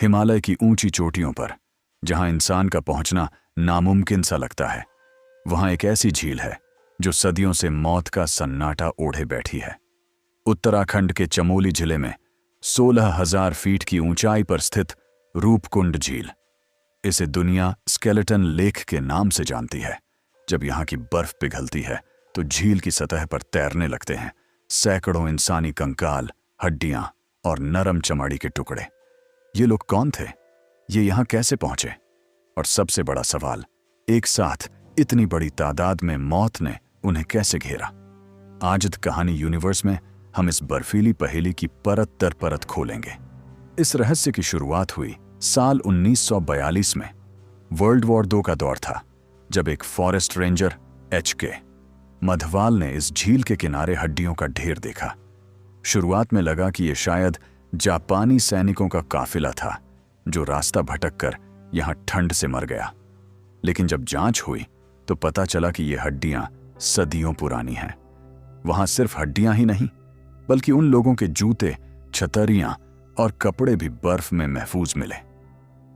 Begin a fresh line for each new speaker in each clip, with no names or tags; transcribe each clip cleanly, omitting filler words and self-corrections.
हिमालय की ऊंची चोटियों पर, जहां इंसान का पहुंचना नामुमकिन सा लगता है, वहां एक ऐसी झील है जो सदियों से मौत का सन्नाटा ओढ़े बैठी है। उत्तराखंड के चमोली जिले में 16,000 फीट की ऊंचाई पर स्थित रूपकुंड झील। इसे दुनिया स्केलेटन लेक के नाम से जानती है। जब यहाँ की बर्फ पिघलती है तो झील की सतह पर तैरने लगते हैं सैकड़ों इंसानी कंकाल, हड्डियां और नरम चमड़ी के टुकड़े। ये लोग कौन थे? ये यहाँ कैसे पहुंचे? और सबसे बड़ा सवाल, एक साथ इतनी बड़ी तादाद में मौत ने उन्हें कैसे घेरा? आज द कहानी यूनिवर्स में हम इस बर्फीली पहेली की परत दर परत खोलेंगे। इस रहस्य की शुरुआत हुई साल 1942 में। वर्ल्ड वॉर 2 का दौर था, जब एक फॉरेस्ट रेंजर HK मधवाल ने इस झील के किनारे हड्डियों का ढेर देखा। शुरुआत में लगा कि यह शायद जापानी सैनिकों का काफिला था जो रास्ता भटककर यहां ठंड से मर गया। लेकिन जब जांच हुई तो पता चला कि ये हड्डियां सदियों पुरानी हैं। वहां सिर्फ हड्डियां ही नहीं, बल्कि उन लोगों के जूते, छतरियां और कपड़े भी बर्फ में महफूज मिले।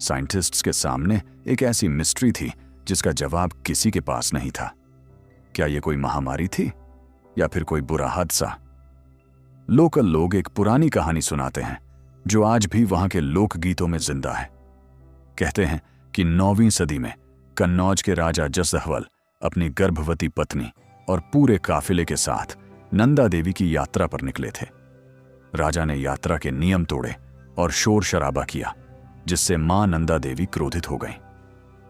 साइंटिस्ट्स के सामने एक ऐसी मिस्ट्री थी जिसका जवाब किसी के पास नहीं था। क्या यह कोई महामारी थी या फिर कोई बुरा हादसा? लोकल लोग एक पुरानी कहानी सुनाते हैं जो आज भी वहां के लोकगीतों में जिंदा है। कहते हैं कि 9वीं सदी में कन्नौज के राजा जसदहवल अपनी गर्भवती पत्नी और पूरे काफिले के साथ नंदा देवी की यात्रा पर निकले थे। राजा ने यात्रा के नियम तोड़े और शोर शराबा किया, जिससे मां नंदा देवी क्रोधित हो गईं।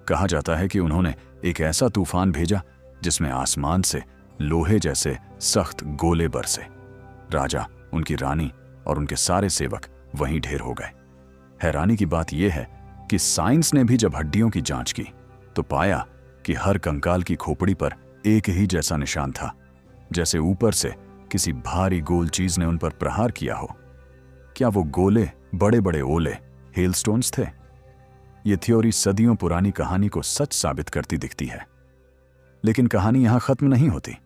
कहा जाता है कि उन्होंने एक ऐसा तूफान भेजा जिसमें आसमान से लोहे जैसे सख्त गोले बरसे। राजा, उनकी रानी और उनके सारे सेवक वहीं ढेर हो गए। हैरानी की बात यह है कि साइंस ने भी जब हड्डियों की जांच की तो पाया कि हर कंकाल की खोपड़ी पर एक ही जैसा निशान था, जैसे ऊपर से किसी भारी गोल चीज ने उन पर प्रहार किया हो। क्या वो गोले बड़े बड़े ओले हेलस्टोन्स थे? ये थ्योरी सदियों पुरानी कहानी को सच साबित करती दिखती है। लेकिन कहानी यहां खत्म नहीं होती।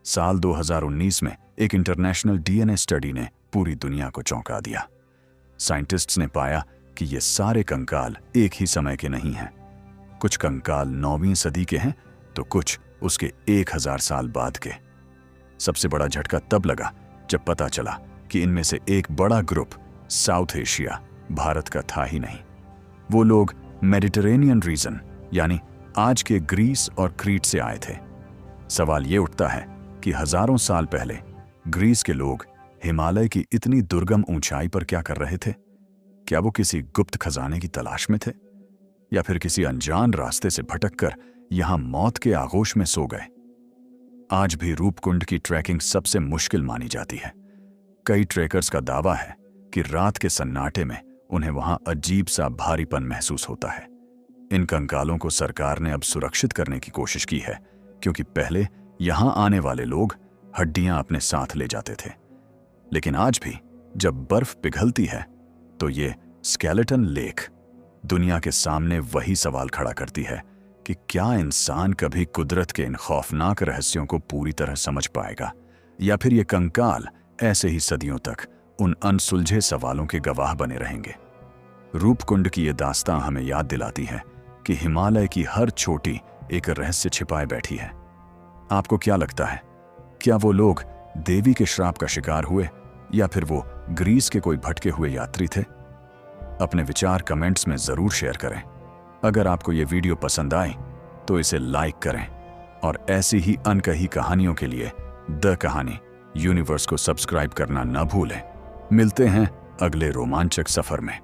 साल 2019 में एक इंटरनेशनल DNA स्टडी ने पूरी दुनिया को चौंका दिया। साइंटिस्ट्स ने पाया कि ये सारे कंकाल एक ही समय के नहीं हैं। कुछ कंकाल 9वीं सदी के हैं तो कुछ उसके 1000 साल बाद के। सबसे बड़ा झटका तब लगा जब पता चला कि इनमें से एक बड़ा ग्रुप साउथ एशिया, भारत का था ही नहीं। वो लोग मेडिटरेनियन रीजन यानी आज के ग्रीस और क्रीट से आए थे। सवाल ये उठता है कि हजारों साल पहले ग्रीस के लोग हिमालय की इतनी दुर्गम ऊंचाई पर क्या कर रहे थे? क्या वो किसी गुप्त खजाने की तलाश में थे या फिर किसी अनजान रास्ते से भटककर यहां मौत के आगोश में सो गए? आज भी रूपकुंड की ट्रैकिंग सबसे मुश्किल मानी जाती है। कई ट्रेकर्स का दावा है कि रात के सन्नाटे में उन्हें वहां अजीब सा भारीपन महसूस होता है। इन कंकालों को सरकार ने अब सुरक्षित करने की कोशिश की है, क्योंकि पहले यहां आने वाले लोग हड्डियां अपने साथ ले जाते थे। लेकिन आज भी जब बर्फ पिघलती है तो ये स्केलेटन लेक दुनिया के सामने वही सवाल खड़ा करती है कि क्या इंसान कभी कुदरत के इन खौफनाक रहस्यों को पूरी तरह समझ पाएगा, या फिर ये कंकाल ऐसे ही सदियों तक उन अनसुलझे सवालों के गवाह बने रहेंगे। रूपकुंड की ये दास्तां हमें याद दिलाती है कि हिमालय की हर चोटी एक रहस्य छिपाए बैठी है। आपको क्या लगता है, क्या वो लोग देवी के श्राप का शिकार हुए या फिर वो ग्रीस के कोई भटके हुए यात्री थे? अपने विचार कमेंट्स में जरूर शेयर करें। अगर आपको ये वीडियो पसंद आए तो इसे लाइक करें और ऐसी ही अनकही कहानियों के लिए द कहानी यूनिवर्स को सब्सक्राइब करना न भूलें। मिलते हैं अगले रोमांचक सफर में।